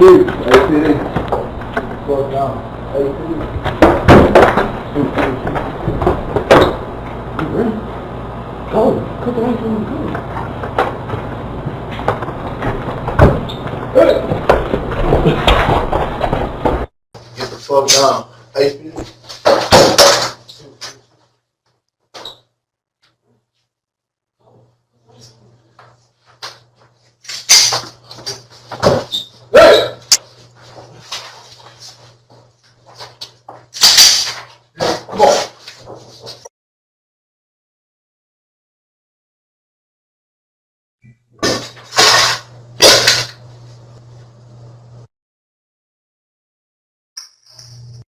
APD. Fuck down. APD. You ready? Go. Cut the lights on the go. Get the fuck down. APD.